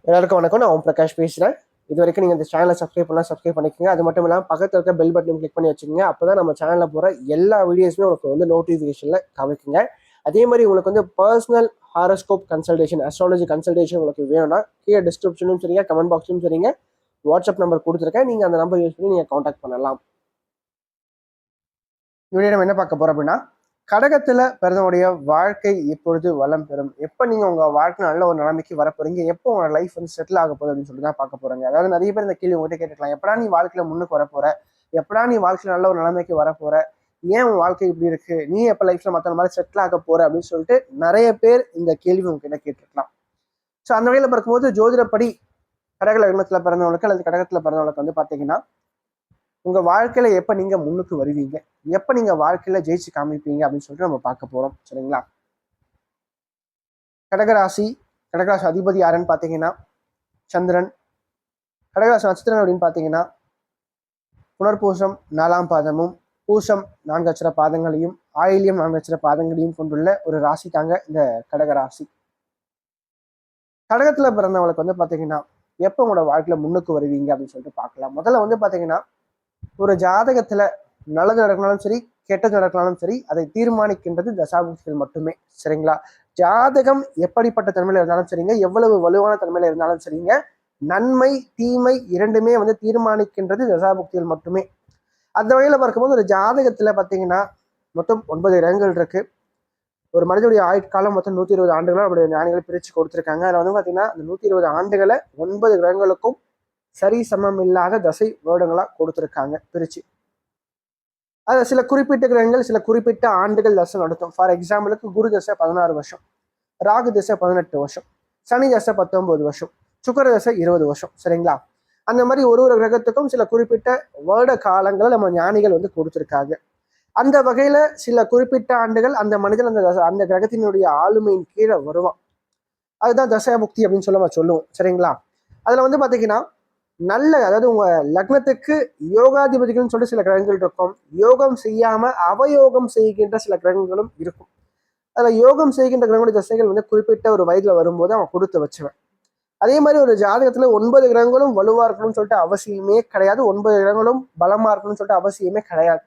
எல்லாருக்கும் வணக்கம். நான் ஓம் பிரகாஷ் பேசுகிறேன். இது வரைக்கும் நீங்கள் இந்த சேனலை சப்ஸ்கிரைப் பண்ணலாம், சப்ஸ்கிரைப் பண்ணிக்கோங்க. அது மட்டும் இல்லாமல் பக்கத்தில் இருக்க பெல் பட்டன் கிளிக் பண்ணி வச்சுக்கோங்க. அப்போ தான் நம்ம சேனலில் போகிற எல்லா வீடியோஸுமே உங்களுக்கு வந்து நோட்டிஃபிகேஷனில் காமிக்குங்க. அதே மாதிரி உங்களுக்கு வந்து personal horoscope consultation, astrology consultation உங்களுக்கு வேணும்னா கீழே டிஸ்கிரிப்ஷனும் சரிங்க, கமெண்ட் பாக்ஸும் சரிங்க, வாட்ஸ்அப் நம்பர் கொடுத்துருக்கேன். நீங்கள் அந்த நம்பர் யூஸ் பண்ணி நீங்கள் காண்டாக்ட் பண்ணலாம். வீடியோ நம்ம என்ன பார்க்க போகிறோம் அப்படின்னா, கடகத்துல பிறந்தவனுடைய வாழ்க்கை எப்பொழுது வளம் பெறும், எப்போ நீங்க உங்க வாழ்க்கை நல்ல ஒரு நிலைமைக்கு வர போறீங்க, எப்போ உங்க லைஃப் வந்து செட்டில் ஆக போகுது அப்படின்னு சொல்லிட்டு தான் பார்க்க போறாங்க. அதாவது நிறைய பேர் இந்த கேள்வி உங்ககிட்ட கேட்டுக்கலாம், எப்படா நீ வாழ்க்கையில முன்னுக்கு வர போற, எப்படா நீ வாழ்க்கையில நல்ல ஒரு நிலைமைக்கு வர போற, ஏன் உன் வாழ்க்கை இப்படி இருக்கு, நீ எப்ப லைஃப்ல மற்ற மாதிரி செட்டில் ஆக போற அப்படின்னு சொல்லிட்டு நிறைய பேர் இந்த கேள்வி உங்ககிட்ட கேட்டுருக்கலாம். ஸோ அந்த வகையில பார்க்கும்போது ஜோதிடப்படி கடக லக்னத்துல பிறந்தவங்களுக்கு அல்லது கடகத்துல பிறந்தவங்களுக்கு வந்து பாத்தீங்கன்னா, உங்க வாழ்க்கையில எப்ப நீங்க முன்னுக்கு வருவீங்க, எப்ப நீங்க வாழ்க்கையில ஜெயிச்சு காமிப்பீங்க அப்படின்னு சொல்லிட்டு நம்ம பார்க்க போறோம். சரிங்களா? கடகராசி அதிபதி யாருன்னு பாத்தீங்கன்னா சந்திரன். கடகராசி நட்சத்திரம் அப்படின்னு பாத்தீங்கன்னா புனர்பூசம் 4ஆம் பாதமும், பூசம் 4 அட்சர பாதங்களையும், ஆயில்யம் 4 அட்சர பாதங்களையும் கொண்டுள்ள ஒரு ராசி தாங்க இந்த கடகராசி. கடகத்துல பிறந்தவங்களுக்கு வந்து பாத்தீங்கன்னா எப்ப உங்களோட வாழ்க்கையில முன்னுக்கு வருவீங்க அப்படின்னு சொல்லிட்டு பார்க்கலாம். முதல்ல வந்து பாத்தீங்கன்னா, ஒரு ஜாதகத்துல நல்லது நடக்கணும் சரி, கெட்டது நடக்கணும் சரி, அதை தீர்மானிக்கின்றது தசாபுக்திகள் மட்டுமே. சரிங்களா? ஜாதகம் எப்படிப்பட்ட தன்மையில இருந்தாலும் சரிங்க, எவ்வளவு வலுவான தன்மையில இருந்தாலும் சரிங்க, நன்மை தீமை இரண்டுமே வந்து தீர்மானிக்கின்றது தசாபுக்திகள் மட்டுமே. அந்த வகையில பார்க்கும்போது ஒரு ஜாதகத்துல பாத்தீங்கன்னா மொத்தம் 9 கிரகங்கள் இருக்கு. ஒரு மனிதனுடைய ஆயுட்காலம் மொத்தம் 120 ஆண்டுகளை நம்முடைய ஞானிகள் பிரிச்சு கொடுத்துருக்காங்க. அதில் வந்து பாத்தீங்கன்னா அந்த 120 ஆண்டுகளை 9 கிரகங்களுக்கும் சரி சமம் இல்லாத தசை வருடங்களா கொடுத்துருக்காங்க பிரிச்சு. அது சில குறிப்பிட்ட கிரகங்கள் சில குறிப்பிட்ட ஆண்டுகள் தசை நடத்தும். ஃபார் எக்ஸாம்பிளுக்கு குரு தசை 16 வருஷம், ராகு தசை 18 வருஷம், சனி தசை 19 வருஷம், சுக்கர தசை 20 வருஷம். சரிங்களா? அந்த மாதிரி ஒரு ஒரு கிரகத்துக்கும் சில குறிப்பிட்ட வருட காலங்களை நம்ம ஞானிகள் வந்து கொடுத்துருக்காங்க. அந்த வகையில சில குறிப்பிட்ட ஆண்டுகள் அந்த மனிதன் அந்த கிரகத்தினுடைய ஆளுமையின் கீழே வருவான். அதுதான் தசாபுக்தி அப்படின்னு சொல்ல சொல்லுவோம். சரிங்களா? அதுல வந்து பாத்தீங்கன்னா நல்ல, அதாவது உங்க லக்னத்துக்கு யோகாதிபதிகள்னு சொல்லிட்டு சில கிரகங்கள் இருக்கும். யோகம் செய்யாம அவயோகம் செய்கின்ற சில கிரகங்களும் இருக்கும். அதுல யோகம் செய்கின்ற கிரகங்களுடைய தசைகள் வந்து குறிப்பிட்ட ஒரு வயதுல வரும்போது அவன் கொடுத்து வச்சுவேன். அதே மாதிரி ஒரு ஜாதகத்துல 9 கிரகங்களும் வலுவா இருக்கணும்னு சொல்லிட்டு அவசியமே கிடையாது, 9 கிரகங்களும் பலமா இருக்கணும்னு சொல்லிட்டு அவசியமே கிடையாது.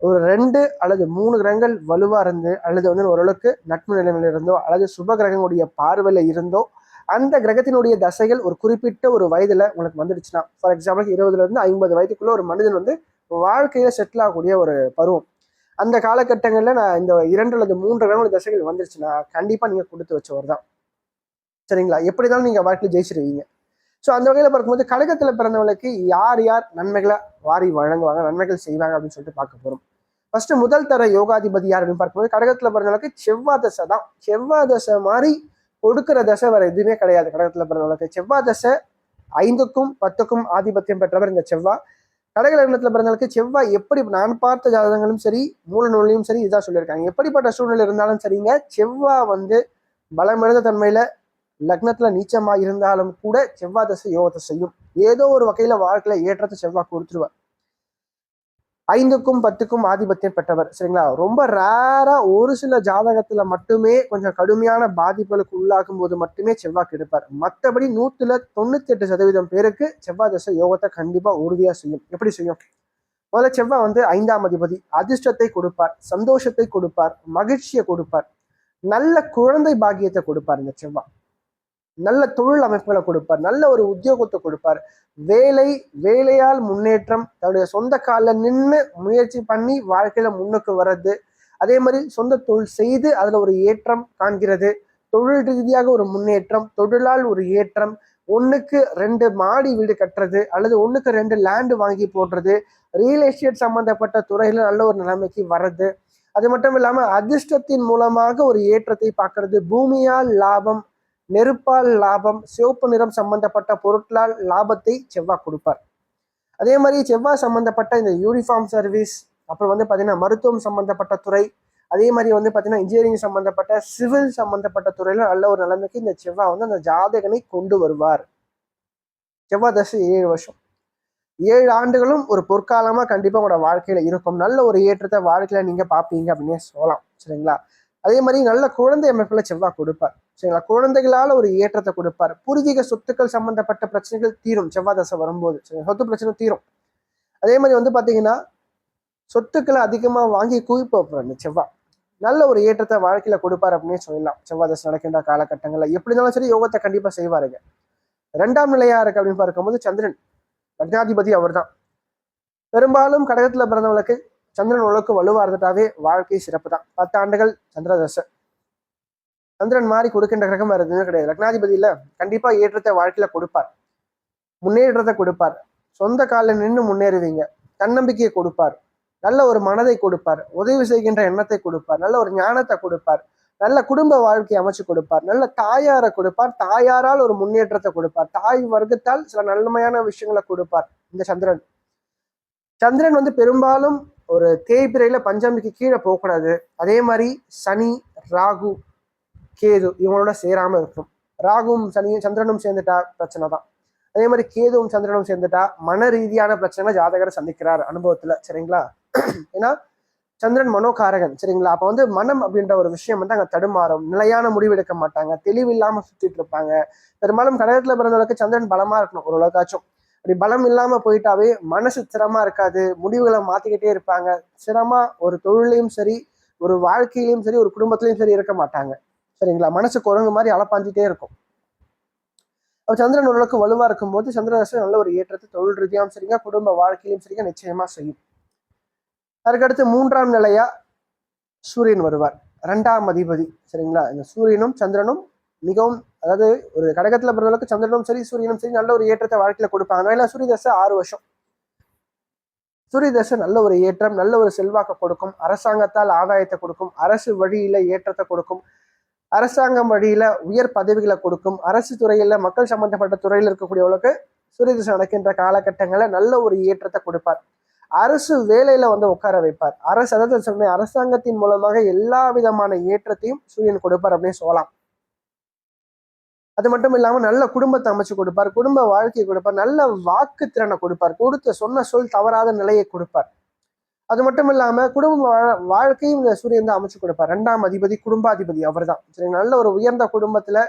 ஒரு 2 அல்லது 3 கிரகங்கள் வலுவா இருந்து, அல்லது வந்து ஓரளவுக்கு நட்பு நிலைமையில இருந்தோ, அல்லது சுப கிரகங்களுடைய பார்வையில இருந்தோ, அந்த கிரகத்தினுடைய தசைகள் ஒரு குறிப்பிட்ட ஒரு வயதுல உங்களுக்கு வந்துடுச்சுன்னா, ஃபார் எக்ஸாம்பிள் 20ல இருந்து 50 வயதுக்குள்ள ஒரு மனிதன் வந்து வாழ்க்கையில செட்டில் ஆகக்கூடிய ஒரு பருவம். அந்த காலகட்டங்கள்ல நான் இந்த 2 அல்லது 3 கிரகங்களுடைய தசைகள் வந்துருச்சுன்னா கண்டிப்பா நீங்க கொடுத்து வச்சவர் தான். சரிங்களா? எப்படிதான் நீங்க வாழ்க்கையில ஜெயிச்சிருவீங்க. ஸோ அந்த வகையில பார்க்கும்போது கடகத்துல பிறந்தவங்களுக்கு யார் யார் நன்மைகளை வாரி வழங்குவாங்க, நன்மைகள் செய்வாங்க அப்படின்னு சொல்லிட்டு பார்க்க போறோம். ஃபர்ஸ்ட் முதல் தர யோகாதிபதி யார் அப்படின்னு பார்க்கும்போது கடகத்துல பிறந்தவங்களுக்கு செவ்வாய் தசை தான். செவ்வாய் தசை மாதிரி கொடுக்கிற தசை வேற எதுவுமே கிடையாது. கடகத்துல பிறந்தவங்களுக்கு செவ்வாய் தசை 5க்கும் 10க்கும் ஆதிபத்தியம் பெற்றவர் இந்த செவ்வாய். கடக லக்னத்துல பிறந்தவங்களுக்கு செவ்வாய் எப்படி, நான் பார்த்த ஜாதகங்களும் சரி மூல நூலையும் சரி இதான் சொல்லியிருக்காங்க, எப்படிப்பட்ட சூழ்நிலை இருந்தாலும் சரிங்க, செவ்வாய் வந்து பலமிழந்த தன்மையில லக்னத்துல நீச்சமா இருந்தாலும் கூட செவ்வாய் தசை யோகத்தை செய்யும். ஏதோ ஒரு வகையில வாழ்க்கையில ஏற்றத்தை செவ்வாய் கொடுத்துருவார். 5க்கும் 10க்கும் ஆதிபத்தியம் பெற்றவர். சரிங்களா? ரொம்ப ரேரா ஒரு சில ஜாதகத்துல மட்டுமே கொஞ்சம் கடுமையான பாதிப்புகளுக்கு உள்ளாகும் போது மட்டுமே செவ்வாய் கெடுப்பார். மற்றபடி 198% பேருக்கு செவ்வாய் தசை யோகத்தை கண்டிப்பா உறுதியா செய்யும். எப்படி செய்யும்? முதல்ல செவ்வாய் வந்து 5ஆம் அதிபதி, அதிர்ஷ்டத்தை கொடுப்பார், சந்தோஷத்தை கொடுப்பார், மகிழ்ச்சியை கொடுப்பார், நல்ல குழந்தை பாக்கியத்தை கொடுப்பார். இந்த செவ்வாய் நல்ல தொழில் அமைப்புகளை கொடுப்பார், நல்ல ஒரு உத்தியோகத்தை கொடுப்பார், வேலையால் முன்னேற்றம், தன்னுடைய சொந்த காலில் நின்று முயற்சி பண்ணி வாழ்க்கையில முன்னுக்கு வர்றது, அதே மாதிரி சொந்த தொழில் செய்து அதுல ஒரு ஏற்றம் காண்கிறது, தொழில் ரீதியாக ஒரு முன்னேற்றம், தொழிலால் ஒரு ஏற்றம், 1க்கு 2 மாடி வீடு கட்டுறது, அல்லது 1க்கு 2 லேண்டு வாங்கி போடுறது, ரியல் எஸ்டேட் சம்பந்தப்பட்ட துறையில நல்ல ஒரு நிலைமைக்கு வர்றது, அது மட்டும் இல்லாம அதிர்ஷ்டத்தின் மூலமாக ஒரு ஏற்றத்தை பார்க்கறது, பூமியால் லாபம், நெருப்பால் லாபம், சிவப்பு நிறம் சம்பந்தப்பட்ட பொருட்களால் லாபத்தை செவ்வாய் கொடுப்பார். அதே மாதிரி செவ்வாய் சம்பந்தப்பட்ட இந்த யூனிஃபார்ம் சர்வீஸ், அப்புறம் வந்து பார்த்தீங்கன்னா மருத்துவம் சம்பந்தப்பட்ட துறை, அதே மாதிரி வந்து பார்த்தீங்கன்னா இன்ஜினியரிங் சம்பந்தப்பட்ட சிவில் சம்பந்தப்பட்ட துறையில நல்ல ஒரு நிலைமைக்கு இந்த செவ்வாய் வந்து அந்த ஜாதகனை கொண்டு வருவார். செவ்வாய் தசை 7 வருஷம், 7 ஆண்டுகளும் ஒரு பொற்காலமா கண்டிப்பா உங்களோட வாழ்க்கையில இருக்கும். நல்ல ஒரு ஏற்றத்தை வாழ்க்கையில நீங்க பார்ப்பீங்க அப்படின்னே சொல்லலாம். சரிங்களா? அதே மாதிரி நல்ல குழந்தை அமைப்புல செவ்வாய் கொடுப்பார். சரிங்களா. குழந்தைகளால ஒரு ஏற்றத்தை கொடுப்பார். பூர்வீக சொத்துக்கள் சம்பந்தப்பட்ட பிரச்சனைகள் தீரும் செவ்வாய் தசை வரும்போது. சொத்து பிரச்சனை தீரும். அதே மாதிரி வந்து பாத்தீங்கன்னா சொத்துக்களை அதிகமா வாங்கி குவிப்பார் இந்த செவ்வாய். நல்ல ஒரு ஏற்றத்தை வாழ்க்கையில கொடுப்பார் அப்படின்னு சொல்லலாம். செவ்வாய் தசை நடக்கின்ற காலகட்டங்கள்ல எப்படி இருந்தாலும் சரி யோகத்தை கண்டிப்பா செய்வாருங்க. 2ஆம் நிலையா இருக்கு அப்படின்னு பார்க்கும்போது சந்திரன் லக்னாதிபதி அவர் தான். பெரும்பாலும் கடகத்துல பிறந்தவங்களுக்கு சந்திரன் உலக்கு வலுவா இருந்துட்டாவே வாழ்க்கை சிறப்பு தான். 10 ஆண்டுகள் சந்திர தசை. சந்திரன் மாதிரி கொடுக்கின்ற கிரகம் வேற எதுவுமே கிடையாது. லக்னாதிபதியில கண்டிப்பா ஏற்றத்தை வாழ்க்கையில கொடுப்பார். முன்னேற்றத்தை கொடுப்பார். சொந்த காலில் நின்று முன்னேறுவீங்க. தன்னம்பிக்கையை கொடுப்பார். நல்ல ஒரு மனதை கொடுப்பார். உதவி செய்கின்ற எண்ணத்தை கொடுப்பார். நல்ல ஒரு ஞானத்தை கொடுப்பார். நல்ல குடும்ப வாழ்க்கை அமைச்சு கொடுப்பார். நல்ல தாயாரை கொடுப்பார். தாயாரால் ஒரு முன்னேற்றத்தை கொடுப்பார். தாய் வர்க்கத்தால் சில நன்மையான விஷயங்களை கொடுப்பார் இந்த சந்திரன். சந்திரன் வந்து பெரும்பாலும் ஒரு தேய்பிரையில பஞ்சமிக்கு கீழே போகக்கூடாது. அதே மாதிரி சனி, ராகு, கேது இவங்களோட சேராம இருக்கும். ராகுவும் சனியும் சந்திரனும் சேர்ந்துட்டா பிரச்சனை தான். அதே மாதிரி கேதுவும் சந்திரனும் சேர்ந்துட்டா மன ரீதியான பிரச்சனை ஜாதகரை சந்திக்கிறார் அனுபவத்துல. சரிங்களா. ஏன்னா சந்திரன் மனோகாரகன். சரிங்களா. அப்ப வந்து மனம் அப்படின்ற ஒரு விஷயம் வந்து அங்க தடுமாறும். நிலையான முடிவு எடுக்க மாட்டாங்க. தெளிவில்லாம சுத்திட்டு இருப்பாங்க. பெரும்பாலும் கடகத்துல பிறந்தவர்களுக்கு சந்திரன் பலமா இருக்கணும் ஓரளவுக்காச்சும். அப்படி பலம் இல்லாம போயிட்டாவே மனசு ஸ்திரமா இருக்காது. முடிவுகளை மாத்திக்கிட்டே இருப்பாங்க. ஸ்திரமா ஒரு தொழிலையும் சரி, ஒரு வாழ்க்கையிலையும் சரி, ஒரு குடும்பத்திலையும் சரி இருக்க மாட்டாங்க. சரிங்களா. மனசு குரங்கு மாதிரி அலப்பாஞ்சிட்டே இருக்கும். சந்திரன் ஓரளவுக்கு வலுவா இருக்கும் போது சந்திரதசை நல்ல ஒரு ஏற்றத்தை தொழில் ரீதியாகவும் சரிங்க, குடும்ப வாழ்க்கையிலும் சரிங்க நிச்சயமா செய்யும். அதுக்கடுத்து 3ஆம் நிலையா சூரியன் வருவார். 2ஆம் அதிபதி. சரிங்களா. இந்த சூரியனும் சந்திரனும் மிகவும், அதாவது ஒரு கடகத்துல பிறந்தளவுக்கு சந்திரனும் சரி சூரியனும் சரி நல்ல ஒரு ஏற்றத்தை வாழ்க்கையில கொடுப்பாங்க. அதனால சூரிய தசை 6 வருஷம். சூரிய தசை நல்ல ஒரு ஏற்றம், நல்ல ஒரு செல்வாக்கை கொடுக்கும். அரசாங்கத்தால் ஆதாயத்தை கொடுக்கும். அரசு வழியில ஏற்றத்தை கொடுக்கும். அரசாங்கம் வழியில உயர் பதவிகளை கொடுக்கும். அரசு துறையில மக்கள் சம்பந்தப்பட்ட துறையில் இருக்கக்கூடியவர்களுக்கு சூரிய தசை நடக்கின்ற காலகட்டங்களை நல்ல ஒரு ஏற்றத்தை கொடுப்பார். அரசு வேலையில வந்து உட்கார வைப்பார். அரசு, அதாவது சொன்ன அரசாங்கத்தின் மூலமாக எல்லா விதமான ஏற்றத்தையும் சூரியன் கொடுப்பார் அப்படின்னு சொல்லலாம். அது மட்டும் இல்லாம நல்ல குடும்பத்தை அமைச்சு கொடுப்பார். குடும்ப வாழ்க்கையை கொடுப்பார். நல்ல வாக்கு திறனை கொடுப்பார். கொடுத்த சொன்ன சொல் தவறாத நிலையை கொடுப்பார். அது மட்டும் இல்லாம குடும்ப வாழ்க்கையும் இந்த சூரியன் தான் அமைச்சு கொடுப்பார். 2ஆம் அதிபதி குடும்பாதிபதி அவர் தான். சரி. நல்ல ஒரு உயர்ந்த குடும்பத்துல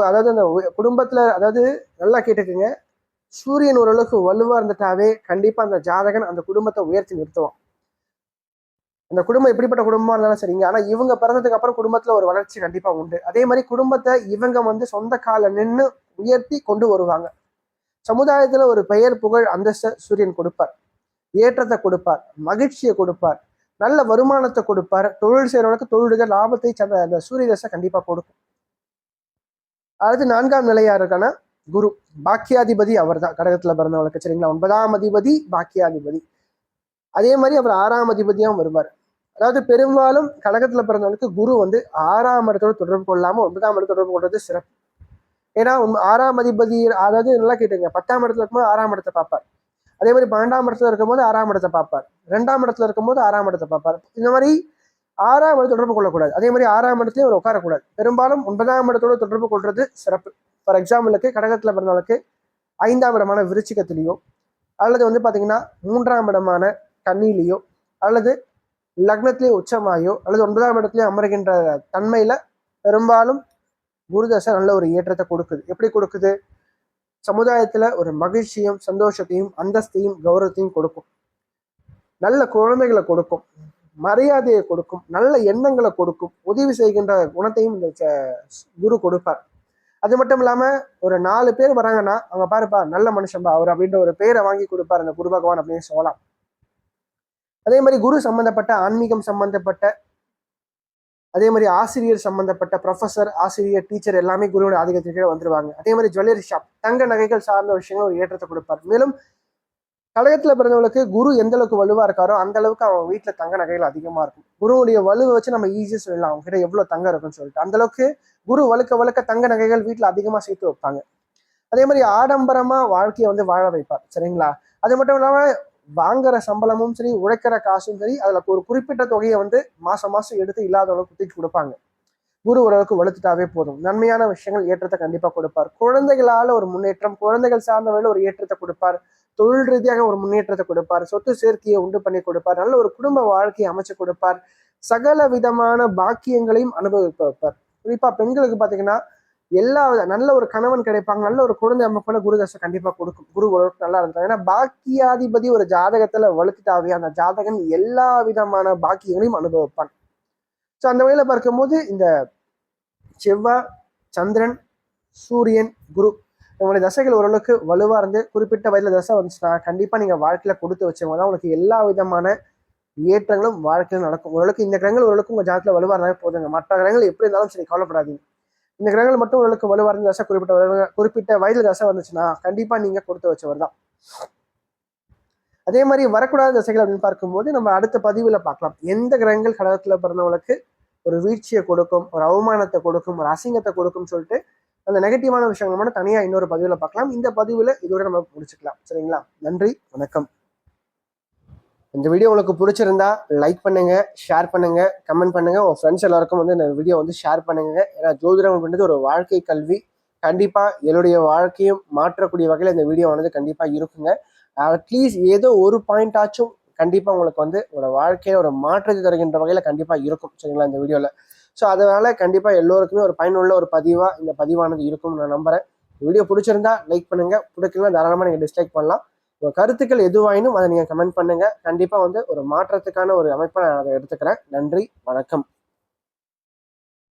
அதாவது அந்த குடும்பத்துல, அதாவது நல்லா கேட்டுக்குங்க, சூரியன் ஓரளவுக்கு வலுவா இருந்துட்டாவே கண்டிப்பா அந்த ஜாதகன் அந்த குடும்பத்தை உயர்த்தி நிறுத்துவான். அந்த குடும்பம் எப்படிப்பட்ட குடும்பமா இருந்தாலும் சரிங்க. ஆனா இவங்க பிறந்ததுக்கு அப்புறம் குடும்பத்துல ஒரு வளர்ச்சி கண்டிப்பா உண்டு. அதே மாதிரி குடும்பத்தை இவங்க வந்து சொந்த கால நின்று உயர்த்தி கொண்டு வருவாங்க. சமுதாயத்துல ஒரு பெயர் புகழ் அந்தஸ்தை சூரியன் கொடுப்பார். ஏற்றத்தை கொடுப்பார். மகிழ்ச்சியை கொடுப்பார். நல்ல வருமானத்தை கொடுப்பார். தொழில் செய்யறவனுக்கு தொழிலுக்கு லாபத்தை அந்த சூரிய தசை கண்டிப்பா கொடுக்கும். அடுத்து 4ஆம் நிலையா இருக்கான குரு, பாக்கியாதிபதி அவர் தான் கடகத்துல பிறந்தவளுக்கு. சரிங்களா. 9ஆம் அதிபதி பாக்கியாதிபதி. அதே மாதிரி அவர் 6ஆம் அதிபதியாகவும் வருவார். அதாவது பெரும்பாலும் கடகத்துல பிறந்தவளுக்கு குரு வந்து 6ஆம் இடத்தோடு தொடர்பு கொள்ளாம 9ஆம் இடத்தோடு தொடர்பு கொள்றது சிறப்பு. ஏன்னா 6ஆம் அதிபதி, அதாவது நல்லா கேட்டுங்க, 10ஆம் இடத்துல இருக்கும்போது 6ஆம் இடத்தை பார்ப்பார். அதே மாதிரி 12ஆம் இடத்துல இருக்கும்போது 6ஆம் இடத்தை பார்ப்பார். 2ஆம் இடத்துல இருக்கும்போது 6ஆம் இடத்தை பார்ப்பார். இந்த மாதிரி 6ஆம் இடத்தை தொடர்பு கொள்ளக்கூடாது. அதே மாதிரி 6ஆம் இடத்துலயும் அவர் உட்காரக்கூடாது. பெரும்பாலும் 9ஆம் இடத்தோடு தொடர்பு கொள்றது சிறப்பு. ஃபார் எக்ஸாம்பிளுக்கு கடகத்துல பிறந்தவளுக்கு 5ஆம் இடமான விருச்சிகத்திலேயோ, அல்லது வந்து பாத்தீங்கன்னா 3ஆம் இடமான கன்னியிலேயோ, அல்லது லக்னத்திலேயே உச்சமாயோ, அல்லது 9ஆம் இடத்துலயே அமர்கின்ற தன்மையில பெரும்பாலும் குருதசை நல்ல ஒரு ஏற்றத்தை கொடுக்குது. எப்படி கொடுக்குது? சமுதாயத்துல ஒரு மகிழ்ச்சியும் சந்தோஷத்தையும் அந்தஸ்தையும் கௌரவத்தையும் கொடுக்கும். நல்ல குழந்தைகளை கொடுக்கும். மரியாதையை கொடுக்கும். நல்ல எண்ணங்களை கொடுக்கும். உதவி செய்கின்ற குணத்தையும் இந்த குரு கொடுப்பார். அது மட்டும் இல்லாம ஒரு 4 பேர் வராங்கன்னா அவங்க பாருப்பா நல்ல மனுஷன்பா அவர் அப்படின்ற ஒரு பேரை வாங்கி கொடுப்பார் அந்த குரு பகவான் அப்படின்னு சொல்லலாம். அதே மாதிரி குரு சம்பந்தப்பட்ட ஆன்மீகம் சம்பந்தப்பட்ட, அதே மாதிரி ஆசிரியர் சம்பந்தப்பட்ட ப்ரொஃபஸர், ஆசிரியர், டீச்சர் எல்லாமே குருவோட ஆதிக்கத்திற்கு வந்துருவாங்க. அதே மாதிரி ஜுவல்லரி ஷாப், தங்க நகைகள் சார்ந்த விஷயங்கள் ஒரு ஏற்றத்தை கொடுப்பார். மேலும் கடகத்துல பிறந்தவங்களுக்கு குரு எந்த அளவுக்கு வலுவா இருக்காரோ அந்த அளவுக்கு அவங்க வீட்டுல தங்க நகைகள் அதிகமா இருக்கும். குருவுடைய வலுவை வச்சு நம்ம ஈஸியா சொல்லலாம் அவங்க கிட்ட எவ்வளவு தங்கம் இருக்குன்னு சொல்லிட்டு. அந்த அளவுக்கு குரு வழுக்க வழுக்க தங்க நகைகள் வீட்டுல அதிகமா சேர்த்து வைப்பாங்க. அதே மாதிரி ஆடம்பரமா வாழ்க்கையை வந்து வாழ வைப்பார். சரிங்களா. அது மட்டும் இல்லாம வாங்குற சம்பளமும் சரி, உழைக்கிற காசும் சரி, அதுல ஒரு குறிப்பிட்ட தொகையை வந்து மாசம் மாசம் எடுத்து இல்லாதவங்களுக்கு தூக்கி கொடுப்பாங்க. குரு ஓரளவுக்கு வலுத்துட்டாவே போதும். நன்மையான விஷயங்கள் ஏற்றத்தை கண்டிப்பா கொடுப்பார். குழந்தைகளால ஒரு முன்னேற்றம், குழந்தைகள் சார்ந்த வகையில் ஒரு ஏற்றத்தை கொடுப்பார். தொழில் ரீதியாக ஒரு முன்னேற்றத்தை கொடுப்பார். சொத்து சேர்க்கையை உண்டு பண்ணி கொடுப்பார். நல்ல ஒரு குடும்ப வாழ்க்கையை அமைச்சு கொடுப்பார். சகல விதமான பாக்கியங்களையும் அனுபவிப்பார். குறிப்பா பெண்களுக்கு பாத்தீங்கன்னா எல்லா நல்ல ஒரு கணவன் கிடைப்பாங்க, நல்ல ஒரு குழந்தை அமைப்புல குரு தசை கண்டிப்பா கொடுக்கும். குரு ஓரளவுக்கு நல்லா இருந்தாங்க. ஏன்னா பாக்கியாதிபதி ஒரு ஜாதகத்துல வலுத்துட்டாவே அந்த ஜாதகன் எல்லா விதமான பாக்கியங்களையும் அனுபவிப்பான். ஸோ அந்த வகையில பார்க்கும்போது இந்த செவ்வாய், சந்திரன், சூரியன், குரு உங்களுடைய தசைகள் ஓரளவுக்கு வலுவா இருந்து குறிப்பிட்ட வயதுல தசை வந்துச்சுன்னா கண்டிப்பா நீங்க வாழ்க்கையில கொடுத்து வச்சவங்க தான் உங்களுக்கு எல்லா விதமான ஏற்றங்களும் வாழ்க்கையில் நடக்கும். ஓரளவுக்கு இந்த கிரகங்கள் ஓரளவுக்கு உங்க ஜாதகத்துல வலுவா இருந்தாலே போதுங்க. மற்ற கிரகங்கள் எப்படி இருந்தாலும் சரி, கவலைப்படாதீங்க. இந்த கிரகங்கள் மட்டும் ஓரளவுக்கு வலுவா இருந்த தசை குறிப்பிட்ட வயதுல தசை வந்துச்சுன்னா கண்டிப்பா நீங்க கொடுத்து வச்சவர் தான். அதே மாதிரி வரக்கூடாத தசைகள் அப்படின்னு பார்க்கும்போது நம்ம அடுத்த பதிவுல பார்க்கலாம். எந்த கிரகங்கள் கடகத்துல பிறந்தவங்களுக்கு ஒரு வீழ்ச்சியை கொடுக்கும், ஒரு அவமானத்தை கொடுக்கும், ஒரு அசிங்கத்தை கொடுக்கும் சொல்லிட்டு அந்த நெகட்டிவான விஷயங்கள் மட்டும் தனியா இன்னொரு பதிவுல பார்க்கலாம். இந்த பதிவுல இதோட நம்ம முடிச்சுக்கலாம். சரிங்களா? நன்றி, வணக்கம். இந்த வீடியோ உங்களுக்கு பிடிச்சிருந்தா லைக் பண்ணுங்க, ஷேர் பண்ணுங்க, கமெண்ட் பண்ணுங்க. உங்க ஃப்ரெண்ட்ஸ் எல்லாருக்கும் வந்து இந்த வீடியோ வந்து ஷேர் பண்ணுங்க. ஏன்னா ஜோதிடம் அப்படின்றது ஒரு வாழ்க்கை கல்வி. கண்டிப்பா என்னுடைய வாழ்க்கையும் மாற்றக்கூடிய வகையில் இந்த வீடியோ வந்து கண்டிப்பா இருக்குங்க. அட்லீஸ்ட் ஏதோ ஒரு பாயிண்ட் ஆச்சும் கண்டிப்பா உங்களுக்கு வந்து ஒரு வாழ்க்கையில ஒரு மாற்றத்தை தருகின்ற வகையில கண்டிப்பா இருக்கும். சரிங்களா? இந்த வீடியோல. ஸோ அதனால கண்டிப்பா எல்லோருக்குமே ஒரு பயனுள்ள ஒரு பதிவா இந்த பதிவானது இருக்கும்னு நான் நம்புறேன். வீடியோ பிடிச்சிருந்தா லைக் பண்ணுங்க, பிடிக்கலாம் தாராளமா நீங்க டிஸ்லைக் பண்ணலாம். உங்க கருத்துக்கள் எதுவாயினும் அதை நீங்க கமெண்ட் பண்ணுங்க. கண்டிப்பா வந்து ஒரு மாற்றத்துக்கான ஒரு அமைப்பை நான் அதை எடுத்துக்கிறேன். நன்றி, வணக்கம்.